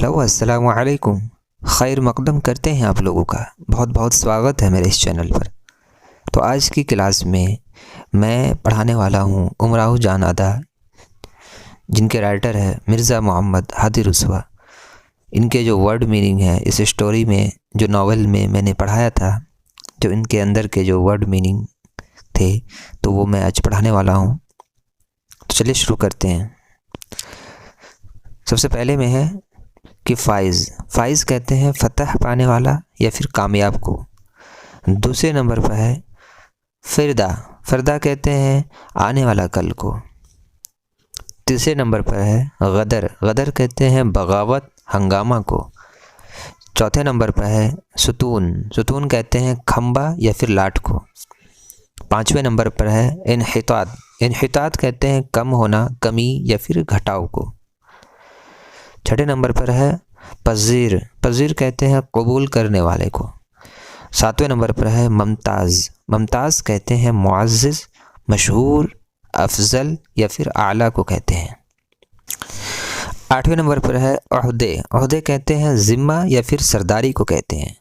Hello अस्सलाम वालेकुम। खैर मक़दम करते हैं आप लोगों का बहुत बहुत स्वागत है मेरे इस चैनल पर। तो आज की क्लास में मैं पढ़ाने वाला हूँ उमराव जान अदा, जिनके राइटर है मिर्ज़ा मोहम्मद हादी रुस्वा। इनके जो वर्ड मीनिंग है इस स्टोरी में, जो नावल में मैंने पढ़ाया था, जो इनके अंदर के जो वर्ड मीनिंग थे, तो वो मैं आज पढ़ाने वाला हूँ। तो चलिए शुरू करते हैं। सबसे पहले में है कि फ़ाइज़ कहते हैं फ़तह पाने वाला या फिर कामयाब को। दूसरे नंबर पर है फ़िरदा कहते हैं आने वाला कल को। तीसरे नंबर पर है गदर कहते हैं बगावत हंगामा को। चौथे नंबर पर है सुतून कहते हैं खंबा या फिर लाट को। पाँचवें नंबर पर है इनहितात कहते हैं कम होना, कमी या फिर घटाव को। छठे नंबर पर है पज़ीर कहते हैं कबूल करने वाले को। सातवें नंबर पर है ममताज़ कहते हैं मुअज़्ज़ज़, मशहूर, अफजल या फिर आला को कहते हैं। आठवें नंबर पर है ओहदे कहते हैं ज़िम्मा या फिर सरदारी को कहते हैं।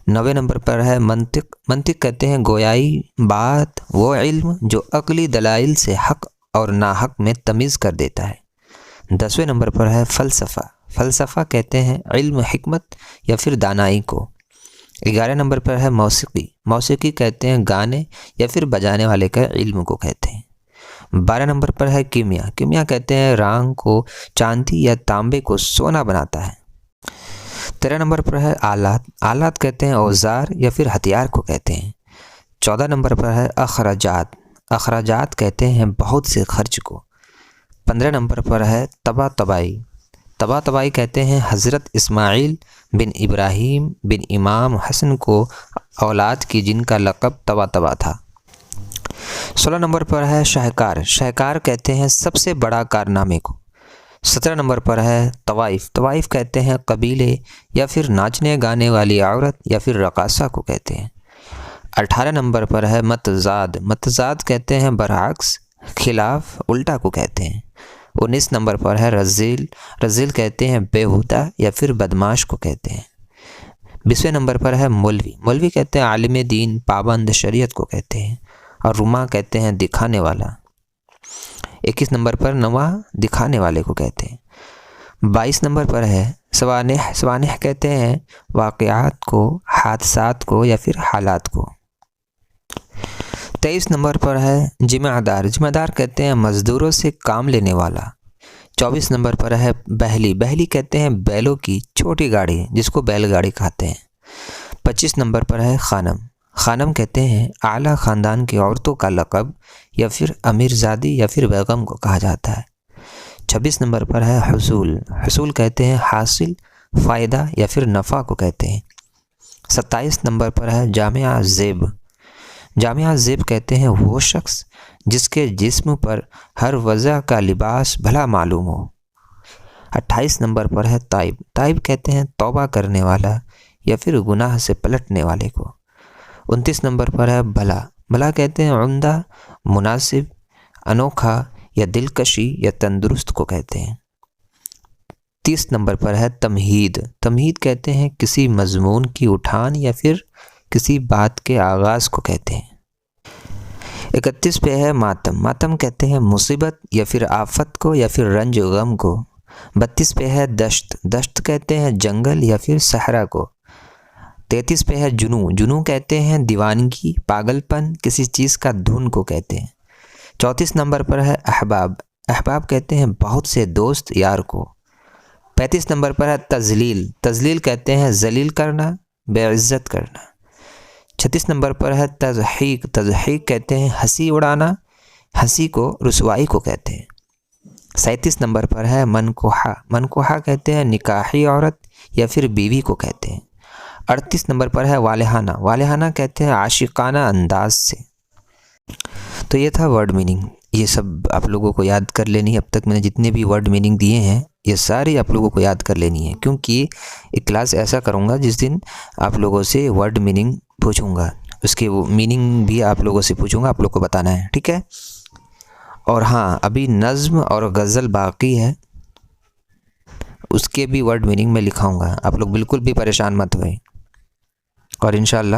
नौवें नंबर पर है मंतिक कहते हैं गोयाई, बात, वो इल्म जो अक़ली दलाइल से हक़ और नाहक़ में तमीज़ कर देता है। 10वें नंबर पर है फ़लसफ़ा कहते हैं इल्म, हिकमत या फिर दानाई को। 11 नंबर पर है मौसीकी कहते हैं गाने या फिर बजाने वाले का इल्म को कहते हैं। 12 नंबर पर है कीमिया कहते हैं रांग को चांदी या तांबे को सोना बनाता है। 13 नंबर पर है आलात कहते हैं औजार या फिर हथियार को कहते हैं। 14 नंबर पर है अखराजात कहते हैं बहुत से खर्च को। 15 नंबर पर है तबातबाई कहते हैं हज़रत इस्माइल बिन इब्राहीम बिन इमाम हसन को औलाद की, जिनका लक़ब तबा था। 16 नंबर पर है शाहकार कहते हैं सबसे बड़ा कारनामे को। 17 नंबर पर है तवाइफ कहते हैं कबीले या फिर नाचने गाने वाली औरत या फिर रक़ासा को कहते हैं। 18 नंबर पर है मतज़ाद कहते हैं बरअक्स, खिलाफ, उल्टा को कहते हैं। 19 नंबर पर है रज़ील कहते हैं बेहुदा या फिर बदमाश को कहते हैं। 20वें नंबर पर है मौलवी कहते हैं आलिम दीन, पाबंद शरीयत को कहते हैं। और रुमा कहते हैं दिखाने वाला। 21 नंबर पर नवा दिखाने वाले को कहते हैं। 22 नंबर पर है सवानेह कहते हैं वाक़यात को, हादसात को या फिर हालात को। 23 नंबर पर है जिम्मेदार कहते हैं मज़दूरों से काम लेने वाला। 24 नंबर पर है बहली कहते हैं बैलों की छोटी गाड़ी, जिसको बैलगाड़ी कहते हैं। 25 नंबर पर है खानम कहते हैं आला ख़ानदान की औरतों का लक़ब या फिर अमीरज़ादी या फिर बेगम को कहा जाता है। 26 नंबर पर है हसूल कहते हैं हासिल, फ़ायदा या फिर नफ़ा को कहते हैं। 27 नंबर पर है जामिया ज़ेब कहते हैं वो शख्स जिसके जिस्म पर हर वज़ह का लिबास भला मालूम हो। 28 नंबर पर है ताइब कहते हैं तौबा करने वाला या फिर गुनाह से पलटने वाले को। 29 नंबर पर है भला कहते हैं उम्दा, मुनासिब, अनोखा या दिलकशी या तंदुरुस्त को कहते हैं। 30 नंबर पर है तमहीद कहते हैं किसी मज़मून की उठान या फिर किसी बात के आगाज़ को कहते हैं। 31 पे है मातम कहते हैं मुसीबत या फिर आफत को या फिर रंज गम को। 32 पे है दश्त कहते हैं जंगल या फिर सहरा को। 33 पे है जुनू कहते हैं दीवानगी, पागलपन, किसी चीज़ का धुन को कहते हैं। 34 नंबर पर है अहबाब कहते हैं बहुत से दोस्त यार को। 35 नंबर पर है तजलील कहते हैं जलील करना, बेइज्जत करना। 36 नंबर पर है तज़हीक कहते हैं हंसी उड़ाना, हंसी को रुसवाई को कहते हैं। 37 नंबर पर है मनकोहा कहते हैं निकाही औरत या फिर बीवी को कहते हैं। 38 नंबर पर है वालेहाना कहते हैं आशिकाना अंदाज से। तो ये था वर्ड मीनिंग। ये सब आप लोगों को याद कर लेनी है। अब तक मैंने जितने भी वर्ड मीनिंग दिए हैं ये सारी आप लोगों को याद कर लेनी है, क्योंकि एक क्लास ऐसा करूँगा जिस दिन आप लोगों से वर्ड मीनिंग पूछूंगा, उसके वो मीनिंग भी आप लोगों से पूछूंगा, आप लोग को बताना है, ठीक है। और हाँ, अभी नज़्म और गज़ल बाकी है, اس کے بھی ورڈ میننگ میں لکھاؤں گا. آپ لوگ بالکل بھی پریشان مت ہوئیں. اور انشاءاللہ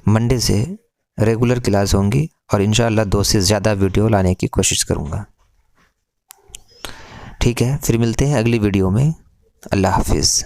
منڈے سے ریگولر کلاس ہوں گی اور انشاءاللہ 2 سے زیادہ ویڈیو لانے کی کوشش کروں گا. ٹھیک ہے، پھر ملتے ہیں اگلی ویڈیو میں. اللہ حافظ.